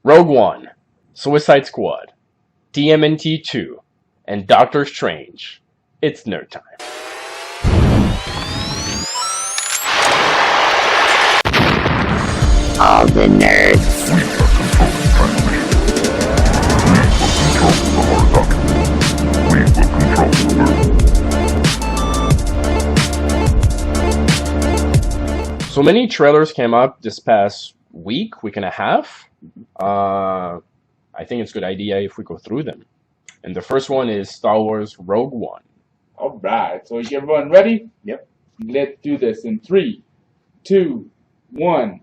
Rogue One, Suicide Squad, TMNT 2, and Doctor Strange. It's nerd time. All the nerds. So many trailers came up this past week and a half. I think it's a good idea if we go through them. And the first one is Star Wars Rogue One. All right, so is everyone ready? Yep. Let's do this in 3, 2, 1.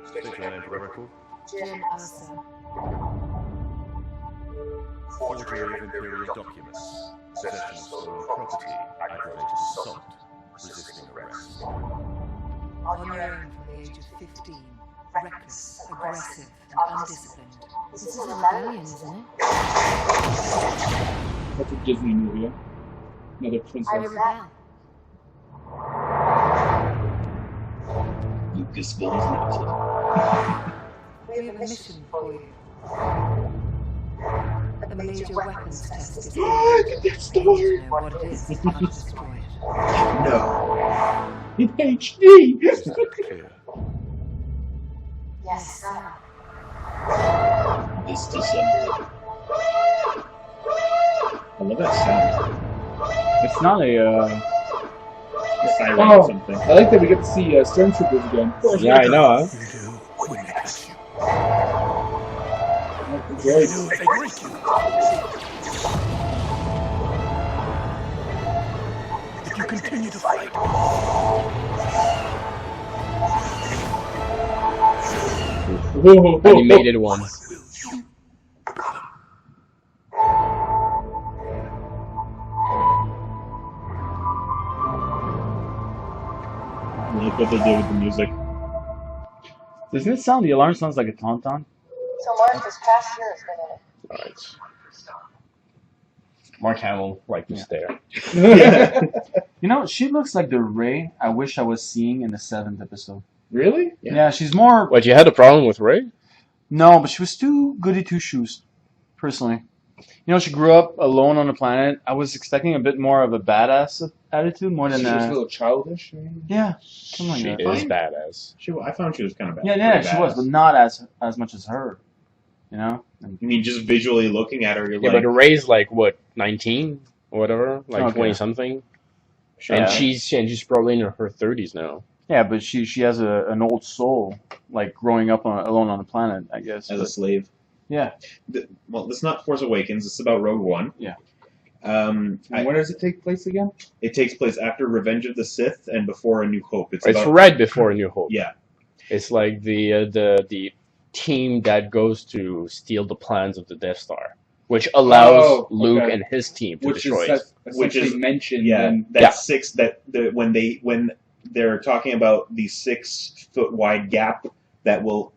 State your name for the record. Jim Asa. Forgery of Imperial documents, possession of stolen property, aggravated assault, resisting arrest. Unknown from the age of 15. Reckless, aggressive, and undisciplined. This is a rebellion, isn't it? That's a Disney movie, yeah? Another princess. I rebel. Lucasfilm's noted. We have a mission for you. A major weapons test is That's the word. to know what it is and how to destroy it. No. In HD! Is that clear? Yes, sir. This December. I love that sound. It's not a, Siren Oh. or something. I like that we get to see Stormtroopers again. Yeah, I know, huh? You do when they catch you. Very You do if they break you. If you continue to fight, Whoa. Animated one. Look what they did with the music. Doesn't it sound, the alarm sounds like a tauntaun? So Mark, this past year has been in it. Alright. Mark Hamill, like this there. You know, she looks like the Rey I wish I was seeing in the 7th episode. Really? Yeah, she's more... What, you had a problem with Rey? No, but she was too goody two-shoes, personally. You know, she grew up alone on the planet. I was expecting a bit more of a badass attitude, more than... She was a little childish. Yeah, come on, She guys. is badass. I found she was kind of bad. Yeah, she was, but not as much as her. You know? And, I mean, just visually looking at her, you're Yeah, like... but Rey's like, what, 19? Or whatever? Like Okay. 20-something? Sure. And she's probably in her 30s now. yeah, but she has an old soul, like growing up alone on the planet, I guess. As a But, slave. yeah. Well, it's not Force Awakens. It's about Rogue One. Yeah. And when does it take place again? It takes place after Revenge of the Sith and before A New Hope. It's It's about... right before A New Hope. Yeah. It's like the team that goes to steal the plans of the Death Star, which allows Luke okay. and his team to Which destroy is it. Which is- mentioned. Yeah, in- that Yeah. six when they're talking about the 6-foot wide gap that will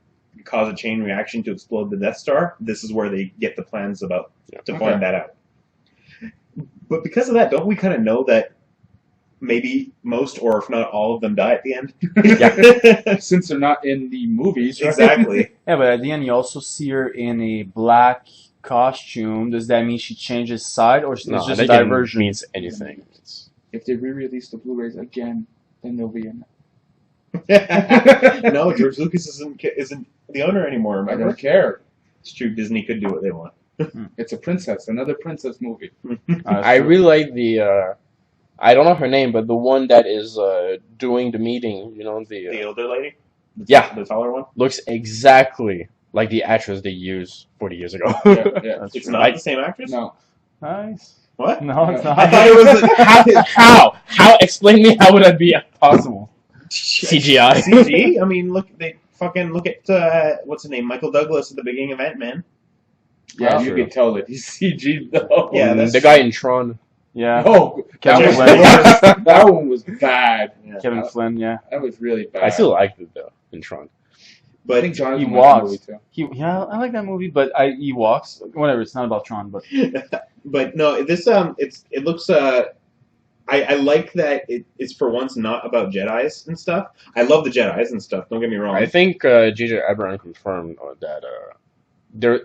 cause a chain reaction to explode the Death Star. This is where they get the plans about to Okay. find that out. But because of that, don't we kind of know that maybe most, or if not all of them, die at the end? Since they're not in the movies, right? Exactly. Yeah, but at the end you also see her in a black costume. Does that mean she changes side, or is No, it just that a can diversion? means anything. If they re-release the Blu-rays again, then they'll be in No, George Lucas isn't the owner anymore. I Remember? don't care. It's true. Disney could do what they want. It's a princess, another princess movie. I really like the I don't know her name, but the one that is doing the meeting. You know The older lady. Yeah. The taller one. looks exactly like the actress they used 40 years ago. Yeah. That's It's true. not the same actress. No. Nice. What? No, it's not. I thought it was. How? Explain me how would that be possible? CGI. CG? I mean, look at what's his name, Michael Douglas at the beginning of Ant-Man. Yeah, Wow. you can tell that he's CG though. Yeah, that's the guy in Tron. Yeah. Oh, Kevin that, Flynn. that one was bad. Kevin Flynn, yeah. That was really bad. I still liked it though in Tron. I But think Jonathan He liked the walks. movie too. Yeah, I like that movie, but Ewoks, whatever, it's not about Tron, but But no, this it looks I like that it's for once not about Jedis and stuff. I love the Jedis and stuff. Don't get me wrong. I think J.J. Abrams confirmed that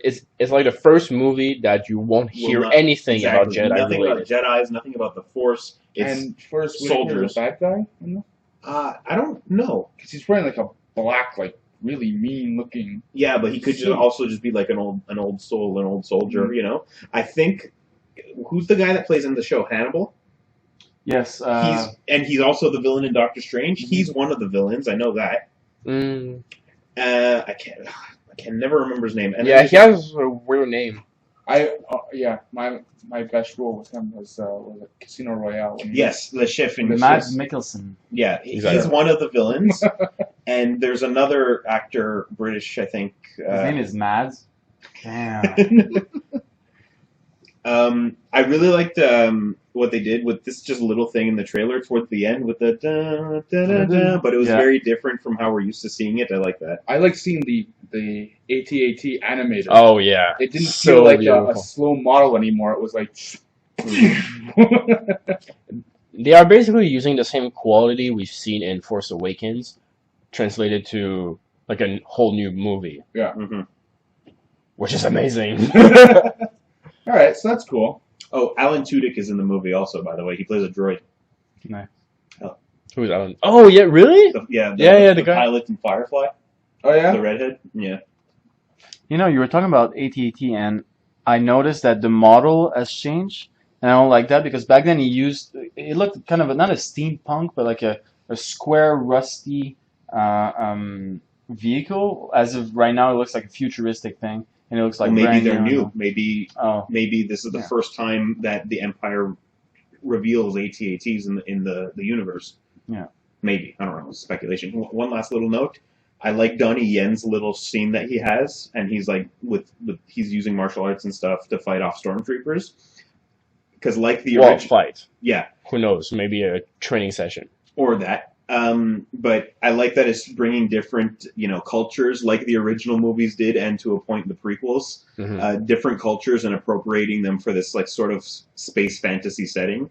it's like the first movie that you won't hear anything about Jedi nothing related. about Jedis, nothing about the Force. It's And Forrest Whitaker is soldiers. a bad guy? In I don't know. Because he's wearing like a black, like really mean looking. Yeah, but he could just also just be like an old soul, an old soldier. You know. I think who's the guy that plays in the show Hannibal? Yes. He's also the villain in Doctor Strange. He's one of the villains. I know that. Mm. I can never remember his name. And Yeah, he has a weird name. My best role with him was a Casino Royale. Yes, the chef in Mads Mikkelsen. Yeah, Exactly. he's one of the villains. And there's another actor, British, I think. His name is Mads. Damn. I really liked what they did with this just little thing in the trailer towards the end with the da, da, da, da, but it was very different from how we're used to seeing it. I like that. I like seeing the AT-AT animator. Oh yeah, It didn't so feel like a beautiful. slow model anymore. It was like. They are basically using the same quality we've seen in Force Awakens, translated to like a whole new movie, Mm-hmm. which is amazing. All right, so that's cool. Oh, Alan Tudyk is in the movie also, by the way. He plays a droid. Who's Alan? Oh yeah, really? The The guy. pilot in Firefly. Oh yeah. The redhead. Yeah. You know, you were talking about AT-AT, and I noticed that the model has changed, and I don't like that because back then it looked kind of not a steampunk, but like a square, rusty vehicle. As of right now, it looks like a futuristic thing, and it looks like Maybe brand they're new. new. Maybe this is the first time that the Empire reveals AT-ATs in the universe. Yeah. Maybe. I don't know. It's speculation. One last little note. I like Donnie Yen's little scene that he has, and he's like he's using martial arts and stuff to fight off stormtroopers. Because like the original, fight. yeah, Who knows? Maybe a training session. or that. But I like that it's bringing different, cultures like the original movies did, and to a point the prequels, Mhm. different cultures and appropriating them for this like sort of space fantasy setting.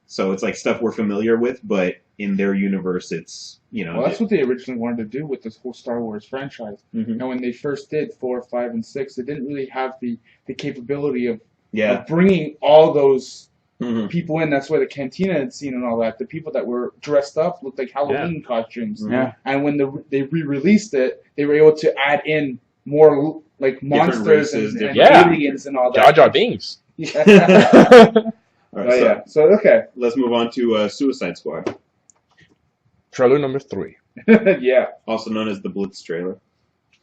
So it's like stuff we're familiar with, but in their universe, it's Well, that's what they originally wanted to do with this whole Star Wars franchise. Mhm. And when they first did 4, 5, and 6, they didn't really have the capability of yeah. bringing all those Mhm. people in. That's why the cantina had scene and all that. The people that were dressed up looked like Halloween costumes. Yeah. And when they re-released it, they were able to add in more like monsters races, and Yeah. aliens and all Jar that. Jar Binks. Yeah. All Oh, right, so yeah. So okay. let's move on to Suicide Squad, Trailer number 3. Yeah. also known as the Blitz trailer.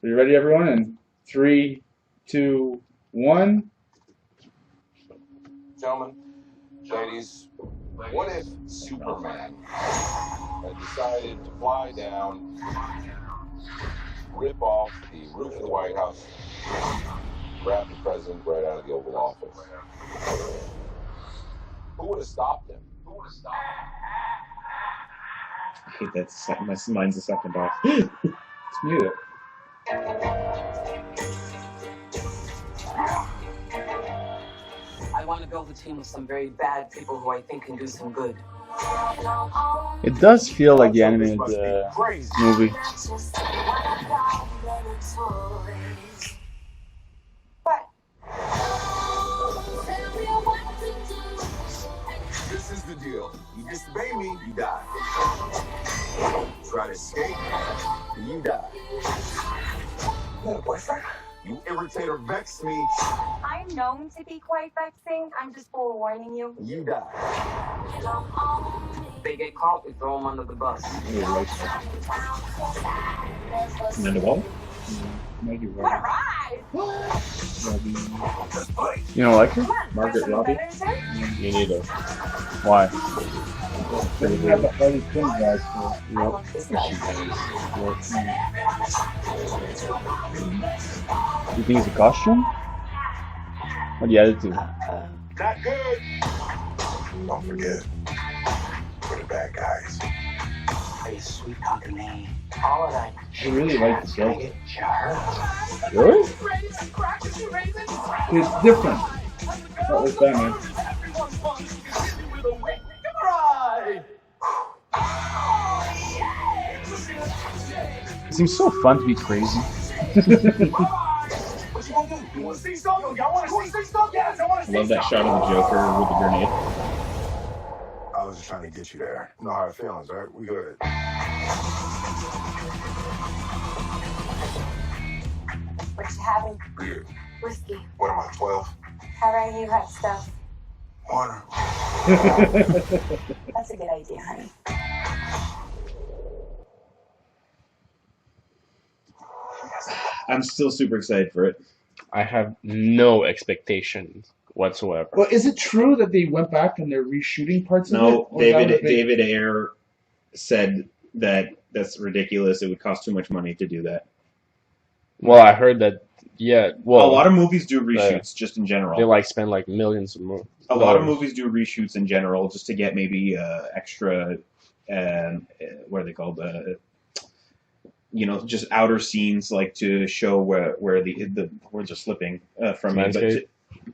Are you ready, everyone? In 3, 2, 1. Gentlemen, ladies, what if Superman had decided to fly down, rip off the roof of the White House, grab the president right out of the Oval Office? Who would have stopped him? I hate that. My mind's a second off. It's muted. I want to build a team with some very bad people who I think can do some good. It does feel like the animated movie. This is the deal. You disobey me, you die. Try to escape, you die. You got a boyfriend? You irritate or vex me, I'm known to be quite vexing. I'm just forewarning you. you die. If they get caught, we throw them under the bus. Amanda Waller? Maybe What a right. ride! You don't like her? Come on, Margaret have some Robbie? better, sir? Me neither. Why? They have the Harley Quinn guys for I love this guy. You think it's a costume? Or the attitude? Not good. Don't forget, we're the bad guys. Hey, sweet company. All of that. I really like the show. Really? It's different. That was Batman. It seems so fun to be crazy. What you gonna do? You wanna see something? Y'all wanna see something? Yes, I wanna see Love that shot of the Joker with the grenade. I was just trying to get you there. No hard feelings, right? We good. What you having? Beer. Whiskey. What am I, 12? How about you have stuff? Water. That's a good idea, honey. I'm still super excited for it. I have no expectations whatsoever. Well, is it true that they went back and they're reshooting parts of it? No, Or is that a big- David Ayer said that that's ridiculous. It would cost too much money to do that. Well, I heard that. Yeah. Well, A lot of movies do reshoots just in general. they like spend like millions of dollars. A lot of movies do reshoots in general just to get maybe extra, what are they called? Just outer scenes, like to show where the words are slipping from me, but Landscape.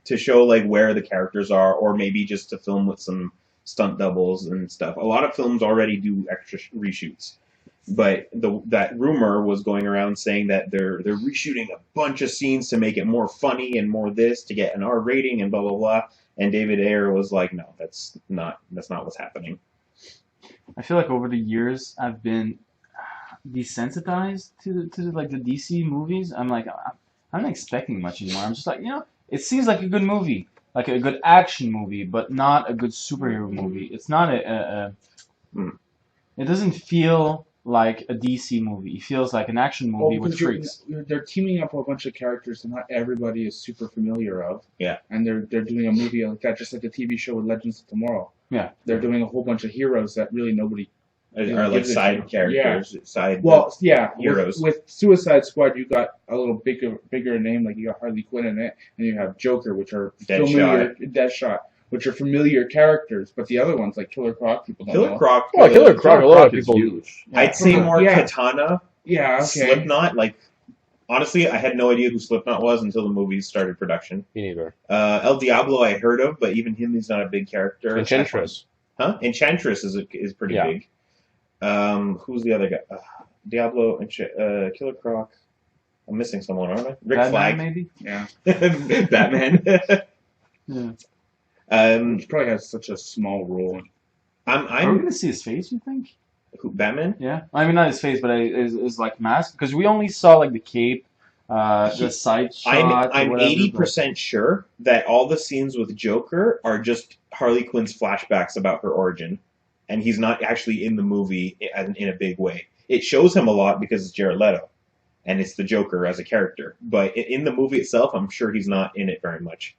to show like where the characters are, or maybe just to film with some stunt doubles and stuff. A lot of films already do extra reshoots, but that rumor was going around saying that they're reshooting a bunch of scenes to make it more funny and more this to get an R rating and blah blah blah. And David Ayer was like, no, that's not what's happening. I feel like over the years I've been desensitized to like the DC movies. I'm like, I'm not expecting much anymore. I'm just like, it seems like a good movie, like a good action movie, but not a good superhero movie. It's not it doesn't feel like a DC movie. It feels like an action movie with freaks. They're teaming up a bunch of characters that not everybody is super familiar of. Yeah. And they're doing a movie like that, just like the TV show with Legends of Tomorrow. Yeah. They're doing a whole bunch of heroes that really nobody Are like side characters, side heroes. With Suicide Squad, you got a little bigger name, like you got Harley Quinn in it, and you have Joker, which are Deadshot, which are familiar characters. But the other ones, like Killer Croc, people don't know. Killer Croc. Killer Croc. A lot of is people. huge. I'd say more Katana. Yeah, okay. Slipknot. Like, honestly, I had no idea who Slipknot was until the movies started production. Me neither. El Diablo I heard of, but even him, he's not a big character. Enchantress. Huh? Enchantress is pretty big. Who's the other guy? Diablo and Killer Croc. I'm missing someone, aren't I? Rick Batman, Flag. maybe? Yeah. Batman. Yeah. He probably has such a small role. Are we gonna see his face? You think? Who, Batman? Yeah. I mean, not his face, but his like mask, because we only saw like the cape, the side shot. I'm 80% sure that all the scenes with Joker are just Harley Quinn's flashbacks about her origin, and he's not actually in the movie in a big way. It shows him a lot because it's Jared Leto, and it's the Joker as a character. But in the movie itself, I'm sure he's not in it very much.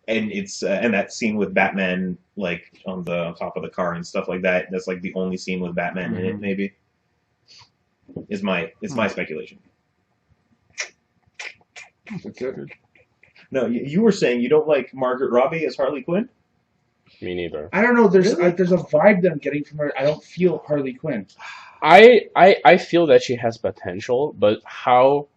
And it's and that scene with Batman, like on top of the car and stuff like that. That's like the only scene with Batman in it. Maybe it's my speculation. That's it. No, you were saying you don't like Margaret Robbie as Harley Quinn? Me neither. I don't know. There's a vibe that I'm getting from her. I don't feel Harley Quinn. I feel that she has potential, but how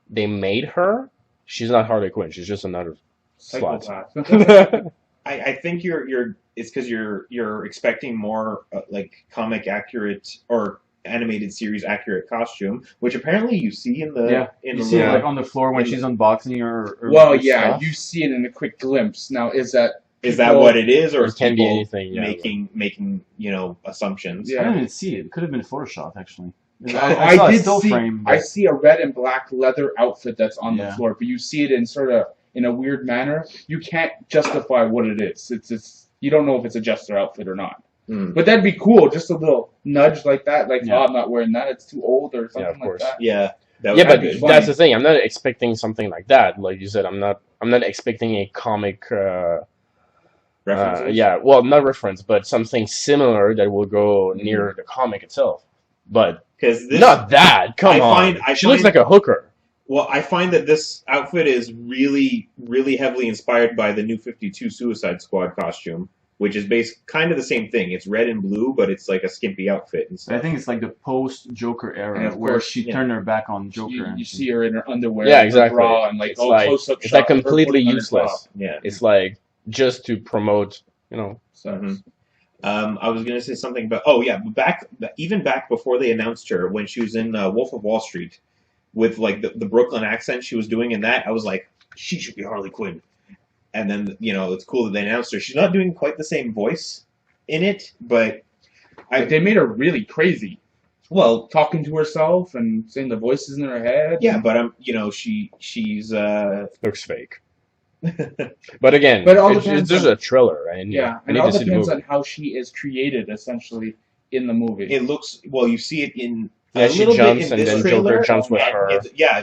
they made her, she's not Harley Quinn. She's just another slut. Psychopath. I think it's because you're expecting more like comic accurate or animated series accurate costume, which apparently you see in the you see it like on the floor when she's unboxing her. Well, yeah, stuff. you see it in a quick glimpse. Now, is that what it is, or It can be anything. Yeah, making assumptions? Yeah. I didn't even see it. It could have been Photoshop actually. I saw a did still see. frame, I but- see a red and black leather outfit that's on the Yeah. floor, but you see it in sort of in a weird manner. You can't justify what it is. It's you don't know if it's a Jester outfit or not. But that'd be cool. Just a little nudge like that. Like, oh, I'm not wearing that. It's too old or something of course. like that. Yeah. Yeah, but be that's the thing. I'm not expecting something like that. Like you said, I'm not expecting a comic. References? Yeah, well, not reference, but something similar that will go near the comic itself. But not that. Come on. She looks like a hooker. Well, I find that this outfit is really, really heavily inspired by the New 52 Suicide Squad costume, which is kind of the same thing. It's red and blue, but it's like a skimpy outfit and stuff. I think it's like the post-Joker era, And of where course, she turned her back on Joker. You see her in her underwear, Yeah, and her exactly. bra, and like It's like close-up it's shot like of her completely putting on her useless. top. Yeah. It's like just to promote, So, I was gonna say something about even back before they announced her when she was in Wolf of Wall Street with like the Brooklyn accent she was doing in that, I was like, she should be Harley Quinn. And then it's cool that they announced her. She's not doing quite the same voice in it, but they made her really crazy. Well, talking to herself and saying the voices in her head. Yeah, but she's looks fake. But again, But it all it's depends just on- a thriller, right? Yeah, I and need it all to see the depends movie. on how she is created, essentially, in the movie. It looks you see it in Yeah, a she little jumps bit in and this then trailer. Joker jumps with her.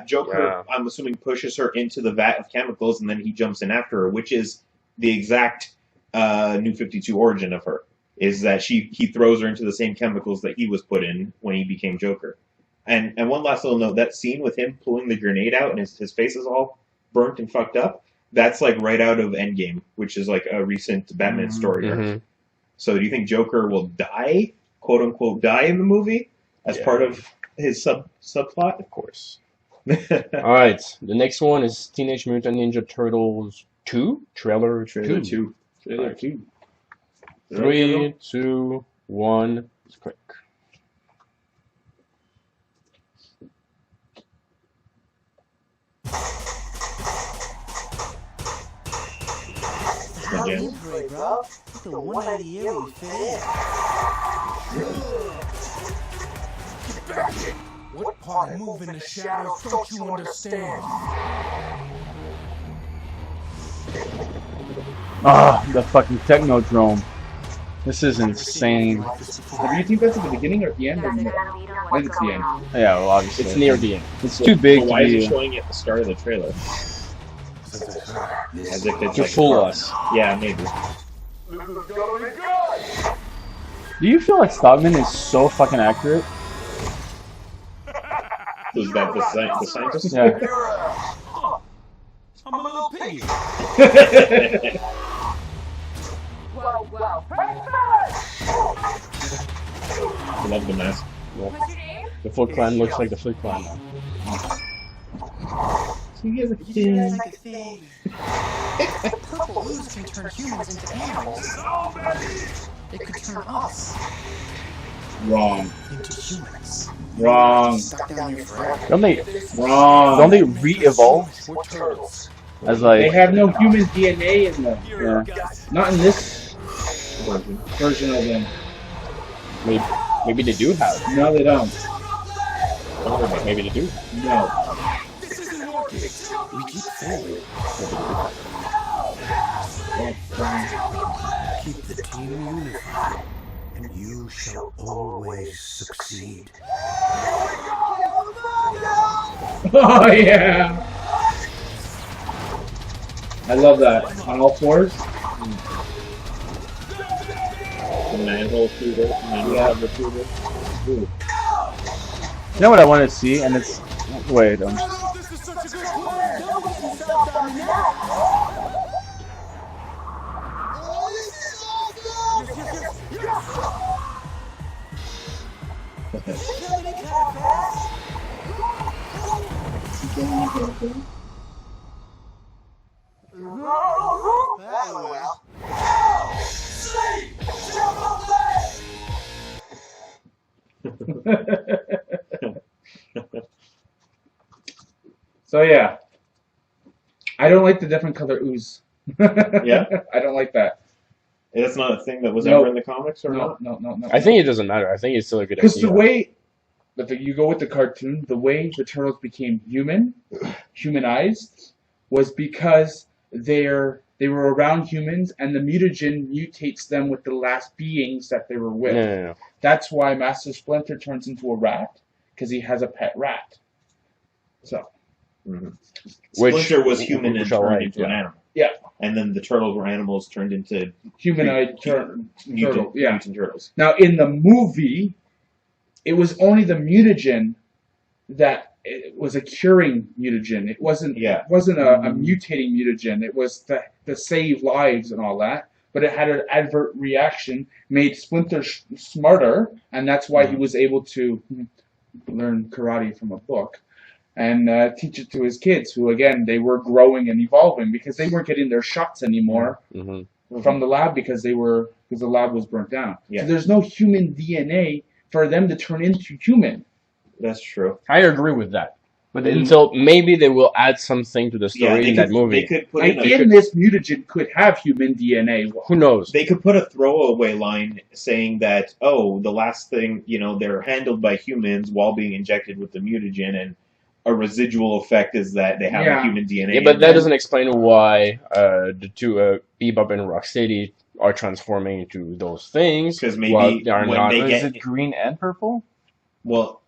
Joker. Yeah. I'm assuming pushes her into the vat of chemicals, and then he jumps in after her, which is the exact New 52 origin of her. Is that he throws her into the same chemicals that he was put in when he became Joker. And one last little note: that scene with him pulling the grenade out and his face is all burnt and fucked up. That's like right out of Endgame, which is like a recent Batman story arc. Mm-hmm. So do you think Joker will die, quote unquote, die in the movie as part of his subplot? Of course. All right, the next one is Teenage Mutant Ninja Turtles 2 trailer 2. Trailer 2. 3, 2, 1, click. How you play, bro? The one out of the area you fit in. What part of moving the shadows don't you understand? The fucking Technodrome. This is insane. Do you think that's at the beginning or at the end? I think it's the end. Yeah, well, obviously. It's near the end. It's too big to Why is be... it showing it at the start of the trailer? As if it's To like fool us. Yeah, maybe. Do you feel like Stockman is so fucking accurate? Was that the scientist? Yeah. I'm a little piggy. Whoa, whoa. I love the mask. What's your name? The Foot Clan looks like the Foot Clan. Like a thing. Purple ooze can turn humans into animals. It could turn us Wrong. into humans. Wrong. Stuck down here forever. Don't they Wrong. re-evolve We're turtles. as They like... have no human DNA in them. Yeah. Not in this version of them. Maybe they do have. No, they don't. But maybe they do. No. We keep failing. Keep the team unified, and you shall always succeed. Oh, yeah. I love that. On all fours? The manhole through there. Yeah. You know what I want to see? And it's... Wait, This is such a good plan. So, yeah. I don't like the different color ooze. Yeah? I don't like that. That's not a thing that was No. ever in the comics, or not? No. I think it doesn't matter. I think it's still a good Because idea. the way that you go with the cartoon, the way the turtles became humanized, was because they were around humans, and the mutagen mutates them with the last beings that they were with. No. That's why Master Splinter turns into a rat, because he has a pet rat. So, Splinter was human and which I turned like, into an animal. yeah, And then the turtles were animals turned into humanoid turtle. mutant Yeah. turtles. Now, in the movie, it was only the mutagen that it was a curing mutagen. It wasn't. Yeah. It wasn't a mutating mutagen. It was to save lives and all that. But it had an adverse reaction, made Splinter smarter, and that's why he was able to learn karate from a book. and teach it to his kids, who again they were growing and evolving because they weren't getting their shots anymore from the lab because the lab was burnt down. Yeah. So there's no human DNA for them to turn into human. That's true. I agree with that. But Until maybe they will add something to the story they in that movie. They could put in This mutagen could have human DNA. Who knows? They could put a throwaway line saying that, oh, the last thing, they're handled by humans while being injected with the mutagen, and a residual effect is that they have a human DNA. Yeah, but that doesn't explain why the two Bebop and Rocksteady are transforming into those things. Because maybe they are when not. they is get it green and purple? well,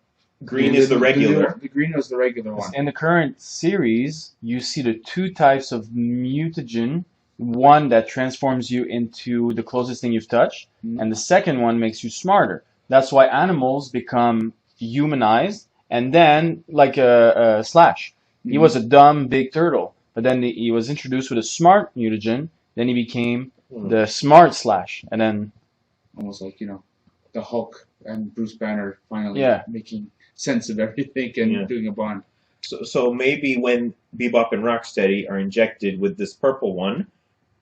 green is the regular. The green was the regular one. In the current series, you see the two types of mutagen. One that transforms you into the closest thing you've touched, and the second one makes you smarter. That's why animals become humanized, and then, like a Slash. He was a dumb big turtle, but then he was introduced with a smart mutagen, then he became the smart Slash, and then... Almost like, the Hulk and Bruce Banner finally making sense of everything and doing a bond. So maybe when Bebop and Rocksteady are injected with this purple one,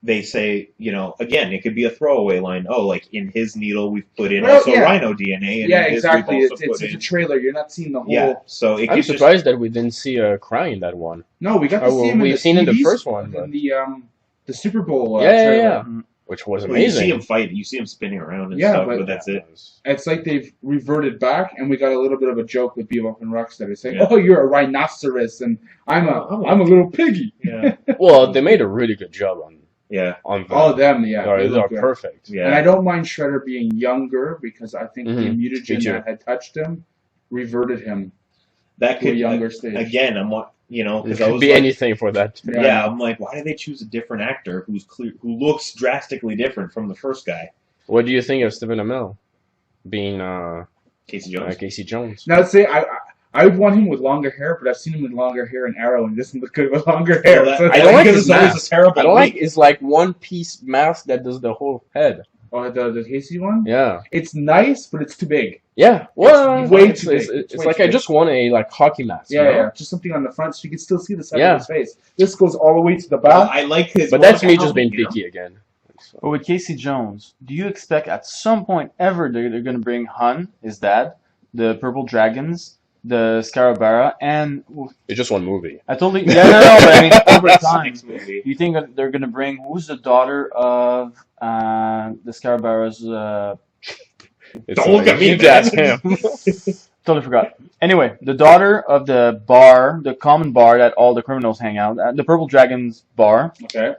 they say, again, it could be a throwaway line. Oh, like in his needle, we've put in rhino DNA. And in exactly. His, we've It's a trailer. You're not seeing the whole. Yeah, so I'm surprised that we didn't see a cry in that one. No, we got to see him. We've seen in the first one, in the Super Bowl. Yeah. Which was amazing. You see him fight. You see him spinning around and stuff, but that's it. It's like they've reverted back, and we got a little bit of a joke with Bebop and Rocksteady saying, "Oh, you're a rhinoceros, and I'm a little piggy." Yeah. Well, they made a really good job on. Yeah. On all of them, they are perfect. Yeah. And I don't mind Shredder being younger because I think the mutagen that had touched him reverted him that to a younger stage. Again, it could be anything for that. Yeah, I'm like, why did they choose a different actor who looks drastically different from the first guy? What do you think of Stephen Amell being Casey Jones? Casey Jones. Now, say I would want him with longer hair, but I've seen him with longer hair in Arrow, and he doesn't look good with longer hair. I don't like his mask. I don't like his one piece mask that does the whole head. Oh, the Casey one? Yeah. It's nice, but it's too big. Yeah. Well, it's way too big. It's like I just want a hockey mask. Yeah. Just something on the front so you can still see the side of his face. This goes all the way to the back. I like his. But that's me just being picky again. But with Casey Jones, do you expect at some point ever they're going to bring Hun, his dad, the Purple Dragons, the Scarabara, and... It's just one movie. I totally... Yeah, no, but I mean, over time, do you think that they're going to bring... Who's the daughter of the Scarabara's... Don't look at me, that's him. Totally forgot. Anyway, the daughter of the bar, the common bar that all the criminals hang out at, the Purple Dragons bar. Okay.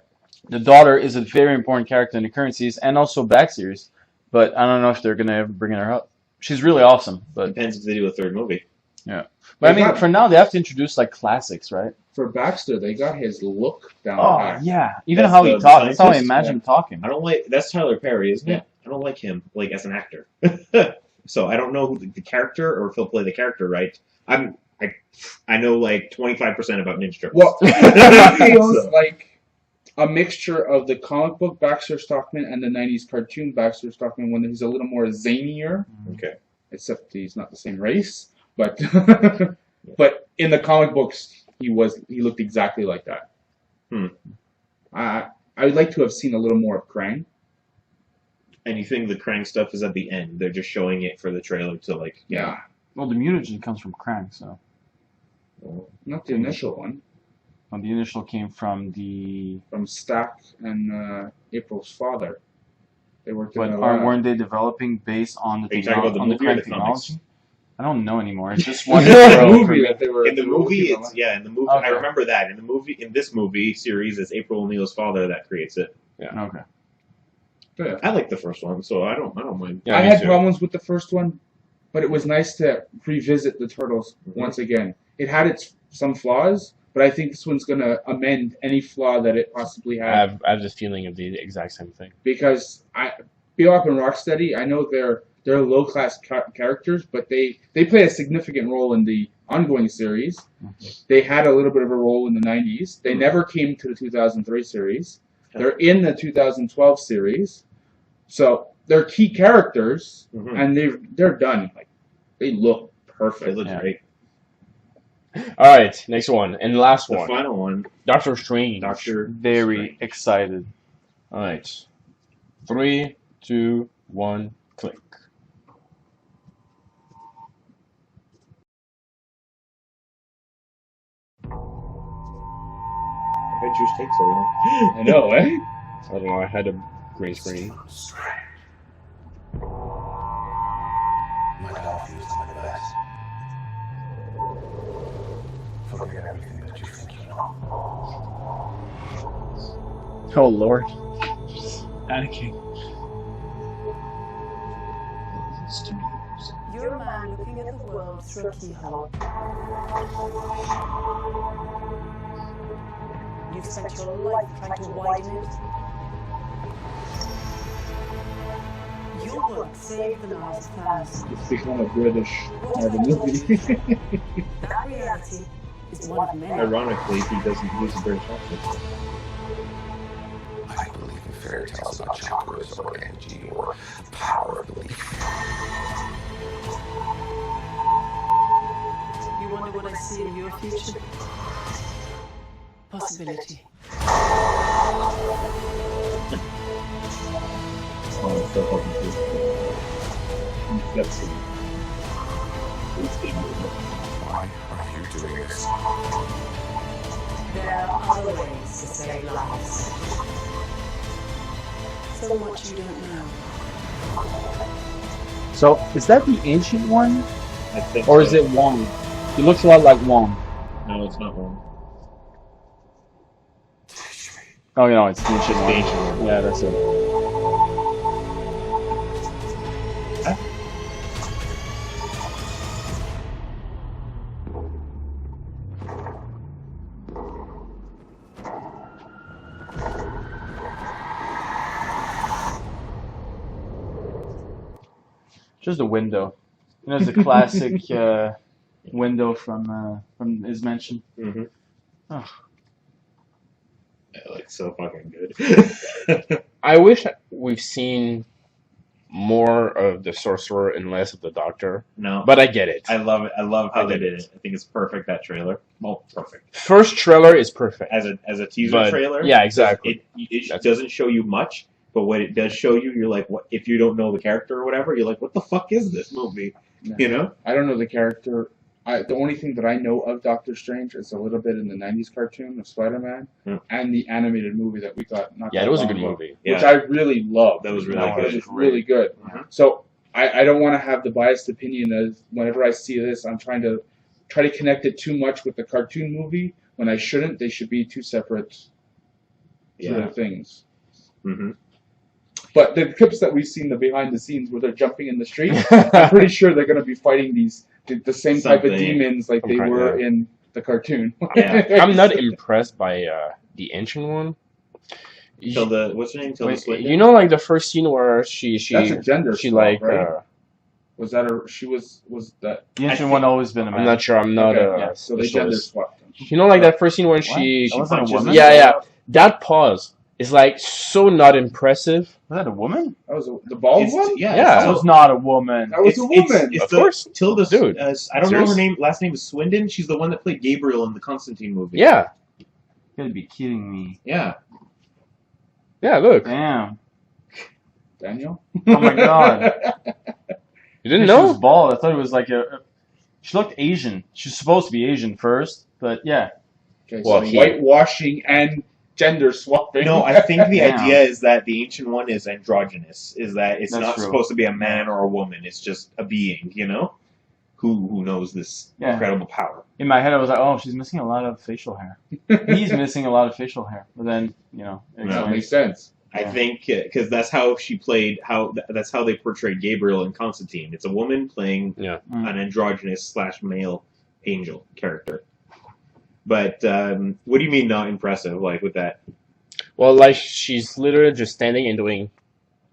The daughter is a very important character in the current series and also back series, but I don't know if they're going to ever bring her up. She's really awesome, but... Depends if they do a third movie. Yeah. But I mean, for now, they have to introduce, classics, right? For Baxter, they got his look down pat. Yeah. Even how he talks. That's how I imagine him talking. I don't like... That's Tyler Perry, isn't it? I don't like him, as an actor. So I don't know who the character, or if he'll play the character right. I know, 25% about Ninja Turtles. Well, it feels like a mixture of the comic book Baxter Stockman and the 90s cartoon Baxter Stockman when he's a little more zanier. Okay. Except he's not the same race. But but in the comic books, he looked exactly like that. I would like to have seen a little more of Krang. And you think the Krang stuff is at the end? They're just showing it for the trailer to Yeah. Well, the mutagen comes from Krang, so. Not the initial one. Well, the initial came from Stack and April's father. They worked. But weren't they developing based on the technology? On the Krang technology? I don't know anymore. It's just one movie that they were. In the movie, in the movie, okay. I remember that. In this movie series, it's April O'Neil's father that creates it. Yeah. Okay. Yeah. I like the first one, so I don't mind. Yeah, I had problems with the first one, but it was nice to revisit the Turtles once again. It had some flaws, but I think this one's gonna amend any flaw that it possibly had. I have this feeling of the exact same thing. Because Bebop and Rocksteady, I know they're low class characters, but they play a significant role in the ongoing series. They had a little bit of a role in the 90s. They never came to the 2003 series. They're in the 2012 series, so they're key characters, and they're done. They look perfect. They look great. All right, next one and last The one. final one, Doctor Strange. Doctor. Very Strange. excited. All right. 3, 2, 1, click. Adventures take so long. I know, eh? I don't know. I had a green screen. My coffee is my best. Forget everything that you think you know. Oh Lord. Panicking. You're a man looking at the world through a keyhole. You've spent your life trying to widen it. Your work saved the lives of thousands. It's become a British What Marvel have I told movie. you? That reality is one of many. Ironically, he doesn't use a British accent. I believe in fairy tales about chakras or energy or the power of belief. You wonder what I see in your future? Possibility. Oh, it's so fucking cool. Let's see. Why are you doing this? There are other ways to save lives. So much you don't know. So is that the ancient one, I think or so. is it Wong? He looks a lot like Wong. No, it's not one. Oh, you know, it's the ancient It's one. the ancient one. Yeah, that's it. Just a window. You know, it's a classic window from his mansion. Mm-hmm. Oh. It looks so fucking good. I wish we've seen more of the sorcerer and less of the doctor, No, but I get it. I love it. I love how I they did did it. it. I think it's perfect, that trailer. Well, perfect. First trailer is perfect. As a teaser But, trailer. yeah, exactly. It That's- doesn't show you much, but what it does show you, you're like, what if you don't know the character or whatever? You're like, what the fuck is this movie? No. You know? I don't know the character. The only thing that I know of Doctor Strange is a little bit in the 90s cartoon of Spider-Man and the animated movie that we got. Not Yeah, that it was a long good ago, movie. Which Yeah. I really loved. That was really That good. was really good. Mhm. So I don't want to have the biased opinion of whenever I see this, I'm trying to connect it too much with the cartoon movie when I shouldn't. They should be two separate sort Yeah. of things. Mm-hmm. But the clips that we've seen, the behind the scenes where they're jumping in the street, I'm pretty sure they're going to be fighting the same type of Something. demons like they Okay, were yeah. in the cartoon. Yeah. I'm not impressed by the ancient one. Tilda, what's her name? Tilda Wait, Swinton? you know, like the first scene where she That's a gender she swap, like right? Was that a? She was that? The ancient think- one always been a man. I'm not sure. I'm not Okay, a yeah. So they gender specialist. swapped them. You know, like that first scene when she That wasn't a punches woman? him. yeah. That pause is like so not impressive. Was that a woman? That was the bald It's- one. Yeah. Yeah. That was not a woman. That was a woman. It's Of the, course. Tilda, Dude. I don't know her Serious? name. Last name is Swindon. She's the one that played Gabriel in the Constantine movie. Yeah, You gotta be kidding me. Yeah. yeah. Look, Damn. Daniel. Oh my god. you didn't She was know? bald. I thought it was like she looked Asian. She's supposed to be Asian first, but yeah. Okay, Well, so he- whitewashing and gender swapping. No, I think the Damn. idea is that the ancient one is androgynous. Is that it's That's not true. supposed to be a man or a woman. It's just a being, you know, who knows this Yeah. incredible power. In my head, I was like, oh, she's missing a lot of facial hair. He's missing a lot of facial hair. But then, you know, it No. That explains. makes sense. I Yeah. think because that's how she played. That's how they portrayed Gabriel in Constantine. It's a woman playing Yeah. an androgynous / male angel character. But what do you mean not impressive? Like with that? Well, like she's literally just standing and doing,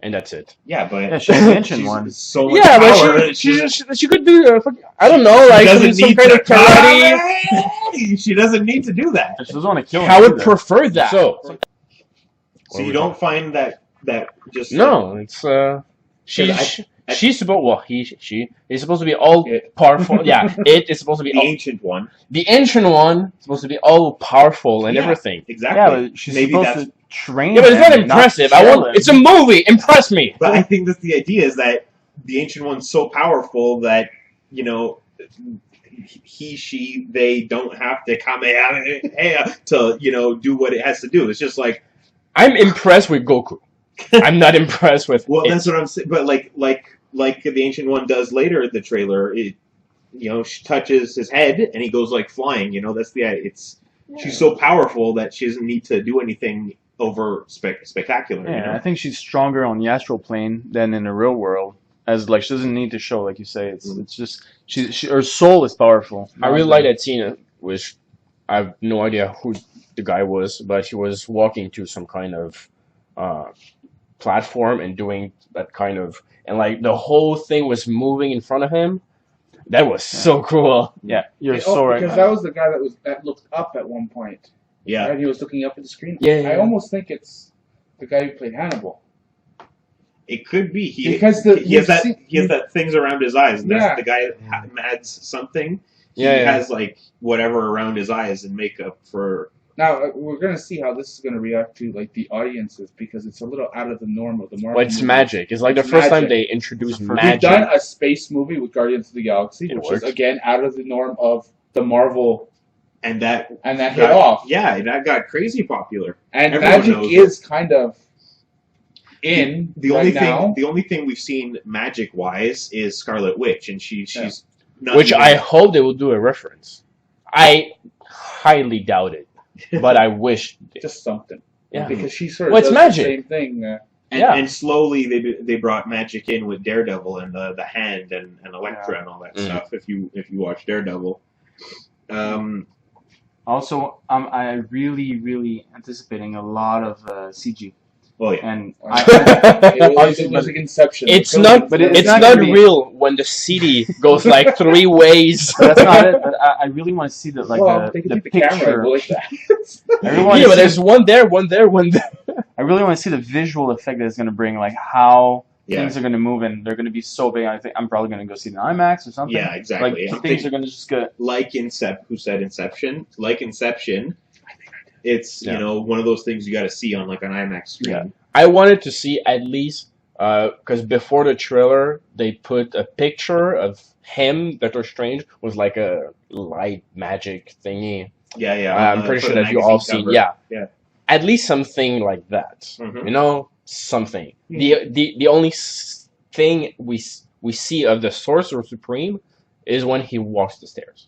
and that's it. Yeah, but Yeah, she's the ancient she's one. so much Yeah, power. but she could do. I don't know, She like doesn't some need kind to of karate. She doesn't need to do that. She doesn't want to kill him. I would either. prefer that. So you don't find that just No, it's I- She's supposed. Well, she is supposed to be all It. powerful. Yeah, it is supposed to be The all, ancient one. the ancient one. Is supposed to be all powerful and Yeah. everything. Exactly. Yeah, but she's Maybe supposed that's. to train Yeah, but it's not him, impressive. not I kill want. him. It's a movie. Impress me. But I think that's the idea is that the ancient one's so powerful that they don't have to kamehameha to do what it has to do. It's just like. I'm impressed with Goku. I'm not impressed with. Well, it. that's what I'm saying. But like the ancient one does later in the trailer, she touches his head and he goes like flying. That's she's so powerful that she doesn't need to do anything over spectacular. Yeah, I think she's stronger on the astral plane than in the real world. As like she doesn't need to show, like you say. It's just her soul is powerful. I really like that scene, which I have no idea who the guy was, but he was walking to some kind of platform and doing that kind of, and like the whole thing was moving in front of him. That was so cool. Yeah, you're so right. Because that was the guy that looked up at one point. Yeah. Right? He was looking up at the screen. Yeah. I almost think it's the guy who played Hannibal. It could be he has that things around his eyes. And that's the guy that adds something. He has like whatever around his eyes and makeup for. Now we're gonna see how this is gonna react to like the audiences because it's a little out of the norm of the Marvel. Well, it's movies. magic. It's like the first time they introduced We've magic. done a space movie with Guardians of the Galaxy, which is again out of the norm of the Marvel, and that hit off. Yeah, that got crazy popular. And everyone magic knows is kind of in the right only now. thing. The only thing we've seen magic wise is Scarlet Witch, and she's not Which even, I hope they will do a reference. I highly doubt it, but I wish just something. Yeah, because she sort of well, it's does magic. the same thing. And slowly they brought magic in with Daredevil and the hand and Elektra and all that stuff. If you watch Daredevil, also I really anticipating a lot of CG. Oh yeah, and it was like Inception. It's not, but it's not real when the CD goes like 3 ways. That's not it. But I really want to see the the picture. Like that. But there's one there, one there, one there. I really want to see the visual effect that it's going to bring, like how things are going to move, and they're going to be so big. I think I'm probably going to go see it in IMAX or something. Yeah, exactly. Like things are going to just go like Who said Inception? Like Inception. It's one of those things you got to see on like an IMAX screen. Yeah. I wanted to see at least because before the trailer they put a picture of him, Doctor Strange, was like a light magic thingy. Yeah. I'm pretty sure that you all seen. Yeah. At least something like that. Mm-hmm. Something. The only thing we see of the Sorcerer Supreme is when he walks the stairs.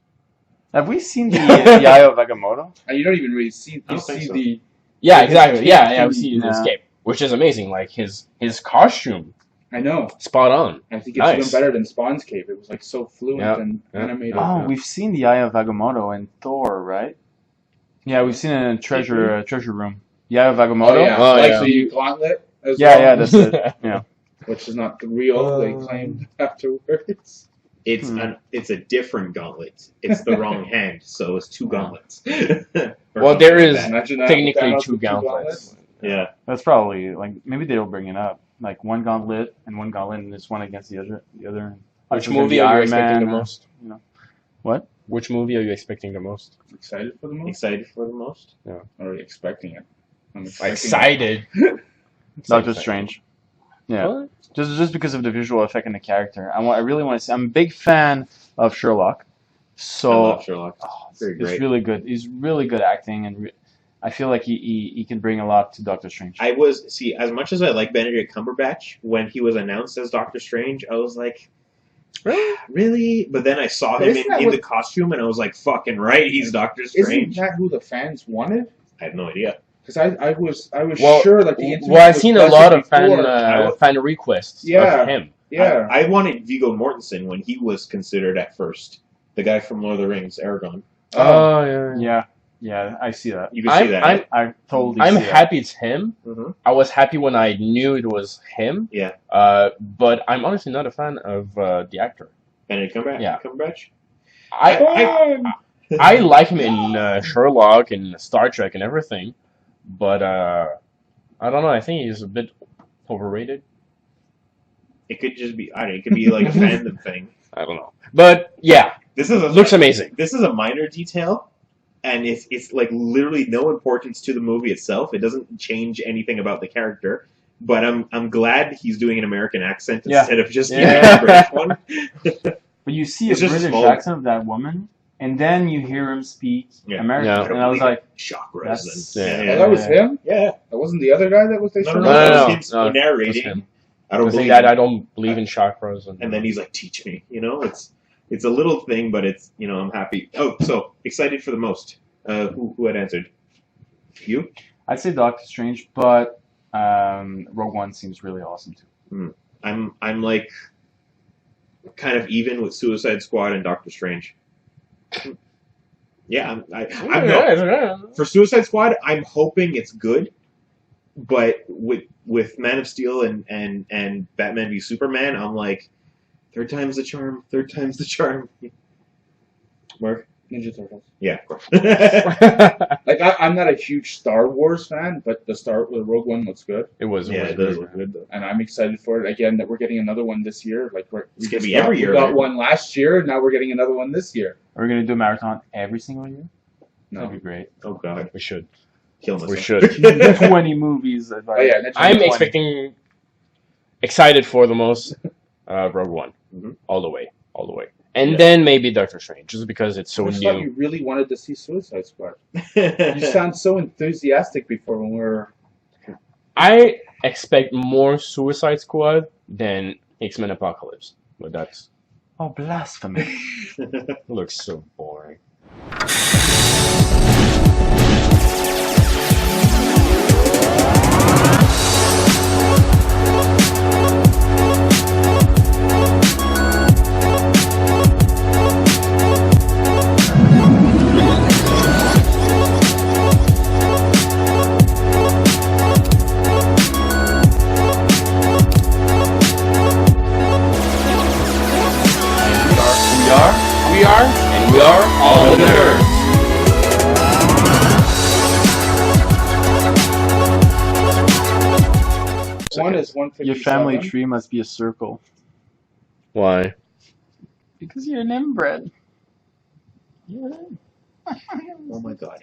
Have we seen the Eye of Agamotto? And you don't even really see. You see so. the. Yeah, exactly. Yeah, we see the escape, which is amazing. Like his costume. I know. Spot on. I think it's even better than Spawn's cape. It was like so fluent and animated. Oh, we've seen the Eye of Agamotto in Thor, right? Yeah, we've seen it in a treasure room. The Eye of Agamotto. The gauntlet. As well. That's it. Yeah. Which is not real. They claimed afterwards. It's a different gauntlet. It's the wrong hand, so it's 2 gauntlets. Well, there is technically 2 gauntlets. Yeah, that's probably like maybe they'll bring it up, like one gauntlet, and this one against the other. Which movie are you expecting the most? What? Which movie are you expecting the most? Excited for the most? Excited for the most? Yeah. Already expecting it. I'm excited. Doctor Strange. Yeah. What? Just because of the visual effect and the character. I really want to see. I'm a big fan of Sherlock. So I love Sherlock. It's really good. He's really good acting, and I feel like he can bring a lot to Doctor Strange. As much as I like Benedict Cumberbatch, when he was announced as Doctor Strange, I was like, really? But then I saw him in the costume, and I was like, fucking right, he's Doctor Strange. Isn't that who the fans wanted? I have no idea. Because I was sure that the interview I've seen a lot of fan requests of him. Yeah. I wanted Viggo Mortensen when he was considered at first. The guy from Lord of the Rings, Aragorn. Oh, yeah. Yeah, I see that. You can see that. I totally I'm see happy it's him. Mm-hmm. I was happy when I knew it was him. Yeah. But I'm honestly not a fan of the actor. Benedict Cumberbatch? Yeah. Cumberbatch? I like him in Sherlock and Star Trek and everything. But I don't know. I think he's a bit overrated. It could just be, I don't know, it could be like a fandom thing. I don't know. But yeah, This is looks amazing. This is a minor detail, and it's like literally no importance to the movie itself. It doesn't change anything about the character. But I'm glad he's doing an American accent instead of just giving a British one. But you see It's a just British small. accent of that woman, and then you hear him speak American, Yeah. and I was like, shock that's- resident. Oh, that was him? Yeah. That wasn't the other guy that was they No, showed? no, No, that no, was no. him narrating. Just him. I don't The thing believe that it. I don't believe in chakras. And then he's like, "Teach me." You know, it's a little thing, but it's I'm happy. Oh, so excited for the most. Who had answered? You? I'd say Doctor Strange, but Rogue One seems really awesome too. I'm like kind of even with Suicide Squad and Doctor Strange. Yeah, I'm no. For Suicide Squad, I'm hoping it's good, but with Man of Steel and Batman v Superman, I'm like, third time's the charm. Third time's the charm. Mark? Ninja Turtles. Yeah, of course. Like I'm not a huge Star Wars fan, but the Rogue One looks good, It was. Yeah, it does look good though. and I'm excited for it. Again, that we're getting another one this year. Like It's gonna be every year, We got right? one last year, and now we're getting another one this year. Are we gonna do a marathon every single year? No. That'd be great. Oh God, We should. kill myself. We should. 20 movies. If I- Oh yeah, Ninja I'm Turtles. expecting, excited for the most, Rogue One, Mhm. all the way, and then maybe Doctor Strange, just because it's so I just thought new. you really wanted to see Suicide Squad. You sound so enthusiastic before when we were. I expect more Suicide Squad than X-Men Apocalypse, but that's Oh, blasphemy. it looks so boring. We are, and we are all nerds. One is 157. Your family tree must be a circle. Why? Because you're an inbred. Oh my God.